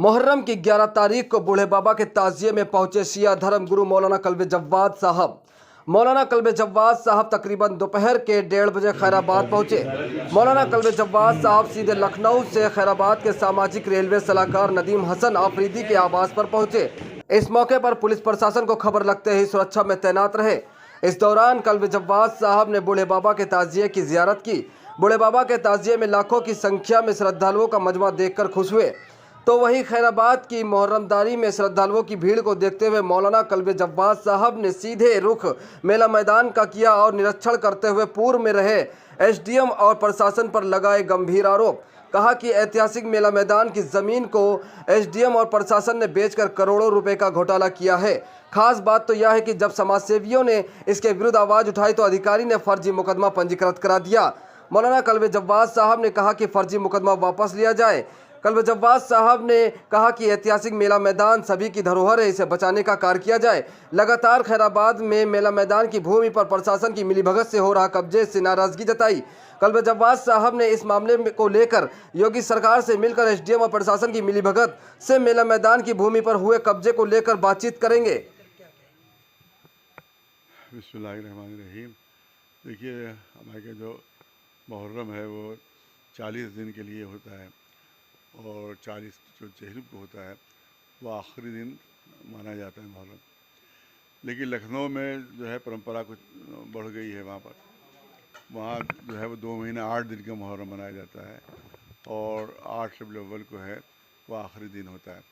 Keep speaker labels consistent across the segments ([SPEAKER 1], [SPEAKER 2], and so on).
[SPEAKER 1] मुहर्रम की 11 तारीख को बूढ़े बाबा के ताजिए में पहुंचे शिया धर्म गुरु मौलाना कल्बे जव्वाद साहब। मौलाना कल्बे जव्वाद साहब तकरीबन दोपहर के 1:30 बजे खैराबाद पहुंचे। मौलाना कल्बे जव्वाद साहब सीधे लखनऊ से खैराबाद के सामाजिक रेलवे सलाहकार नदीम हसन आफरीदी के आवास पर पहुंचे। इस मौके पर पुलिस प्रशासन को खबर लगते ही सुरक्षा में तैनात रहे। इस दौरान कल्बे जव्वाद साहब ने बूढ़े बाबा के ताजिए की जियारत की। बूढ़े बाबा के ताजिए में लाखों की संख्या में श्रद्धालुओं का मजमा देखकर खुश हुए। तो वहीं खैराबाद की मुहर्रमदारी में श्रद्धालुओं की भीड़ को देखते हुए मौलाना कल्बे जव्वाद साहब ने सीधे रुख मेला मैदान का किया और निरीक्षण करते हुए पूर्व में रहे एसडीएम और प्रशासन पर लगाए गंभीर आरोप। कहा कि ऐतिहासिक मेला मैदान की जमीन को एसडीएम और प्रशासन ने बेचकर करोड़ों रुपए का घोटाला किया है। खास बात तो यह है कि जब समाजसेवियों ने इसके विरुद्ध आवाज उठाई तो अधिकारी ने फर्जी मुकदमा पंजीकृत करा दिया। मौलाना कल्बे जव्वाद साहब ने कहा कि फर्जी मुकदमा वापस लिया जाए। कल्बे जव्वाद साहब ने कहा कि ऐतिहासिक मेला मैदान सभी की धरोहर है, इसे बचाने का कार्य किया जाए। लगातार खैराबाद में मेला मैदान की भूमि पर प्रशासन की मिलीभगत से हो रहा कब्जे से नाराजगी जताई। कल्बे जव्वाद साहब ने इस मामले को लेकर योगी सरकार से मिलकर एसडीएम और प्रशासन की मिलीभगत से मेला मैदान की भूमि पर हुए कब्जे को लेकर बातचीत करेंगे।
[SPEAKER 2] बिस्मिल्लाहिर्रहमानिर्रहीम। देखिए, हमारे जो मुहर्रम है वो 40 दिन के लिए होता है और 40 जो चहलम को होता है वो आखिरी दिन माना जाता है मुहर्रम। लेकिन लखनऊ में जो है परंपरा कुछ बढ़ गई है। वहाँ जो है वो 2 महीने 8 दिन का मुहर्रम मनाया जाता है और 8 रबीउल अव्वल को है वो आखिरी दिन होता है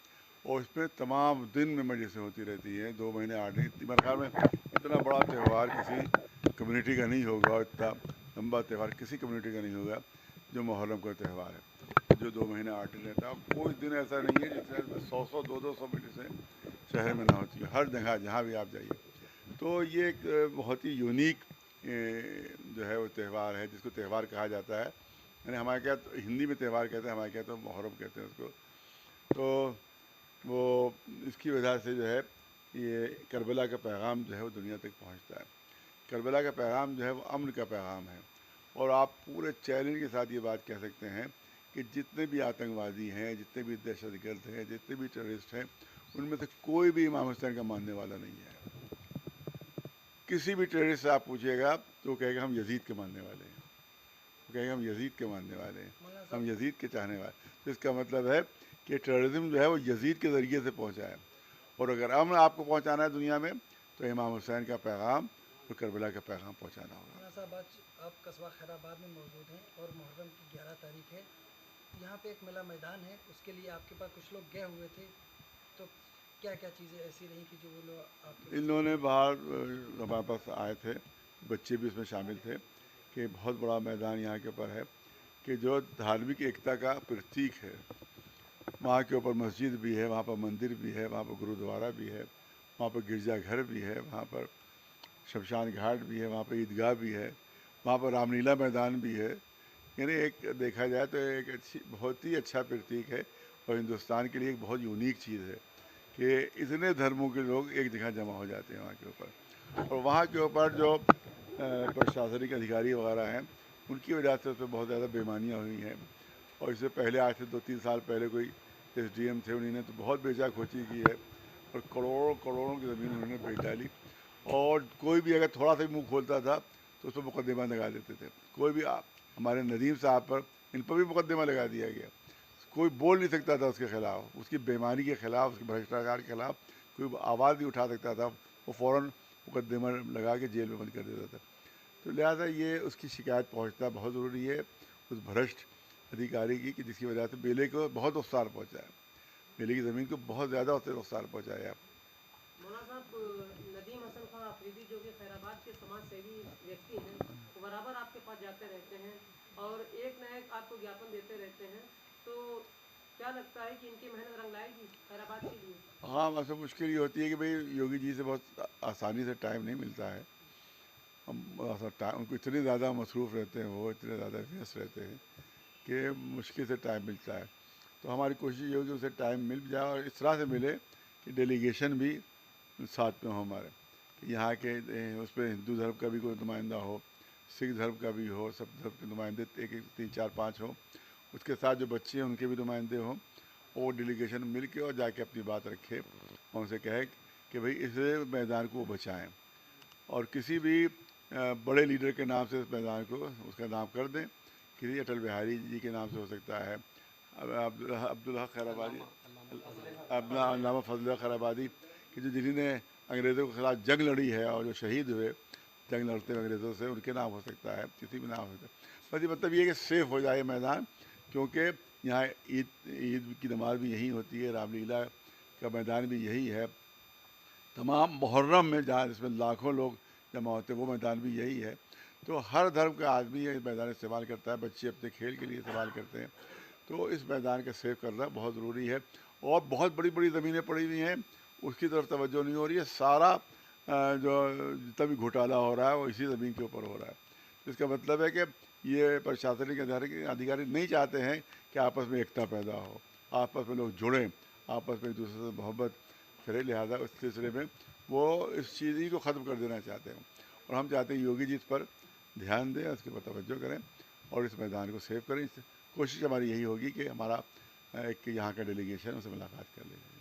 [SPEAKER 2] और इसमें तमाम दिन में मजलिसें होती रहती हैं। 2 महीने 8 दिन मेरे ख्याल में इतना बड़ा त्यौहार किसी कम्युनिटी का नहीं होगा, इतना लंबा त्यौहार किसी कम्युनिटी का नहीं होगा जो मुहर्रम का त्यौहार है, जो 2 महीने 8 दिन रहता है। कोई दिन ऐसा नहीं है जिसमें 100 200 मजलिसें शहर में ना होती है। हर जगह जहाँ भी आप जाइए तो ये एक बहुत ही यूनिक जो है वो त्यौहार है जिसको त्यौहार कहा जाता है। यानी हमारे क्या तो हिंदी में त्यौहार कहते हैं, हमारे क्या तो मुहर्रम कहते हैं उसको। तो वो इसकी वजह से जो है ये करबला का पैगाम जो है वो दुनिया तक पहुंचता है। करबला का पैगाम जो है वो अमन का पैगाम है और आप पूरे चैलेंज के साथ ये बात कह सकते हैं कि जितने भी आतंकवादी हैं, जितने भी दहशतगर्द हैं, जितने भी टेररिस्ट हैं, उनमें से कोई भी इमाम हुसैन का मानने वाला नहीं है। किसी भी टेररिस्ट से आप पूछिएगा तो वो कहेगा हम यजीद के मानने वाले हैं, वो कहेगा हम यजीद के मानने वाले हैं, हम यजीद के चाहने वाले। तो इसका मतलब है कि टेररिज्म जो है वो यजीद के ज़रिए से पहुँचा है और अगर अमन आपको पहुँचाना है दुनिया में तो इमाम हुसैन का पैगाम तो करबला का पैगाम पहुँचाना होगा।
[SPEAKER 3] साहब, आज आप कस्बा खैराबाद में मौजूद हैं और मुहर्रम की 11 तारीख है। यहाँ पे एक मेला मैदान है, उसके लिए आपके पास कुछ लोग गए हुए थे, तो क्या क्या चीज़ें ऐसी रही कि जो वो लोग आपके
[SPEAKER 2] इन लोगों ने बाहर हमारे पास आए थे, बच्चे भी उसमें शामिल थे कि बहुत बड़ा मैदान यहाँ के ऊपर है कि जो धार्मिक एकता का प्रतीक है। वहाँ के ऊपर मस्जिद भी है, वहाँ पर मंदिर भी है, वहाँ पर गुरुद्वारा भी है, वहाँ पर गिरजाघर भी है, वहाँ पर शमशान घाट भी है, वहाँ पर ईदगाह भी है, वहाँ पर रामलीला मैदान भी है। यानी एक देखा जाए तो एक अच्छी बहुत ही अच्छा प्रतीक है और हिंदुस्तान के लिए एक बहुत यूनिक चीज़ है कि इतने धर्मों के लोग एक जगह जमा हो जाते हैं वहाँ के ऊपर। और वहाँ के ऊपर जो प्रशासनिक अधिकारी वगैरह हैं उनकी वजह से उस पर बहुत ज़्यादा बेईमानियाँ हुई हैं और इससे पहले आज से 2-3 साल पहले कोई एसडीएम थे, उन्होंने तो बहुत बेचा खोची की है और करोड़ों करोड़ों की ज़मीन उन्होंने बेच डाली और कोई भी अगर थोड़ा सा मुँह खोलता था तो उस पर मुकदमा लगा देते थे। कोई भी हमारे नदीम साहब पर इन पर भी मुकदमा लगा दिया गया। कोई बोल नहीं सकता था उसके ख़िलाफ़, उसकी बेईमानी के ख़िलाफ़, उसके भ्रष्टाचार के ख़िलाफ़ कोई आवाज़ नहीं उठा सकता था। वो फ़ौरन मुकदमा लगा के जेल में बंद कर देता था। तो लिहाजा ये उसकी शिकायत पहुंचना बहुत ज़रूरी है उस भ्रष्ट अधिकारी की कि जिसकी वजह से बेले को बहुत नुकसान पहुँचा है, बेले की ज़मीन को बहुत ज़्यादा उससे नुकसान पहुँचाया है।
[SPEAKER 4] मौलाना साहब, नदीम हसन खान आफरीदी जो कि खैराबाद के समाज सेवी व्यक्ति हैं, वो बराबर आपके पास जाते रहते हैं और एक न एक आपको ज्ञापन देते रहते हैं, तो क्या लगता है कि इनकी मेहनत रंग लाएगी खैराबाद के लिए?
[SPEAKER 2] हाँ, बस मुश्किल ये होती है कि भाई योगी जी से बहुत आसानी से टाइम नहीं मिलता है। हम टाइम उनको इतने ज़्यादा मसरूफ़ रहते हैं, वो इतने ज़्यादा व्यस्त रहते हैं कि मुश्किल से टाइम मिलता है। तो हमारी कोशिश ये होगी उसे टाइम मिल जाए और इस तरह से मिले कि डेलीगेशन भी साथ में हो हमारे, कि यहाँ के उस पर हिंदू धर्म का भी कोई नुमाइंदा हो, सिख धर्म का भी हो, सब धर्म के नुमाइंदे एक 3 4 5 हो। उसके साथ जो बच्चे हैं उनके भी नुमाइंदे हों वो डेलीगेशन मिल के और जाके अपनी बात रखे और उनसे कहे कि भाई इस मैदान को वो बचाएं और किसी भी बड़े लीडर के नाम से इस मैदान को उसका नाम कर दें। किसी अटल बिहारी जी के नाम से हो सकता है, अब्दुल हक खैराबादी, अल्लामा फजल हक खैराबादी कि जो जिन्होंने अंग्रेज़ों के खिलाफ जंग लड़ी है और जो शहीद हुए जंग लड़ते हुए अंग्रेज़ों से, उनके नाम हो सकता है, किसी भी नाम हो सकता है। बस ये मतलब ये कि सेफ़ हो जाए मैदान, क्योंकि यहाँ ईद की नमाज भी यहीं होती है, रामलीला का मैदान भी यही है, तमाम मुहर्रम में जहाँ जिसमें लाखों लोग जमा होते हैं वो मैदान भी यही है। तो हर धर्म का आदमी ये मैदान इस्तेमाल करता है, बच्चे अपने खेल के लिए इस्तेमाल करते हैं। तो इस मैदान का सेव करना बहुत ज़रूरी है और बहुत बड़ी बड़ी ज़मीनें पड़ी हुई हैं, उसकी तरफ तवज्जो नहीं हो रही है। सारा जो जितना भी घोटाला हो रहा है वो इसी ज़मीन के ऊपर हो रहा है। तो इसका मतलब है कि ये प्रशासनिक अधिकारी नहीं चाहते हैं कि आपस में एकता पैदा हो, आपस में लोग जुड़ें, आपस में एक दूसरे से मोहब्बत करें। लिहाजा उस सिलसिले में वो इस चीज़ ही को ख़त्म कर देना चाहते हैं और हम चाहते हैं योगी जी इस पर ध्यान दें, उसके ऊपर तवज्जो करें और इस मैदान को सेव करें। कोशिश हमारी यही होगी कि हमारा एक यहाँ का डेलीगेशन उनसे मुलाकात कर ले।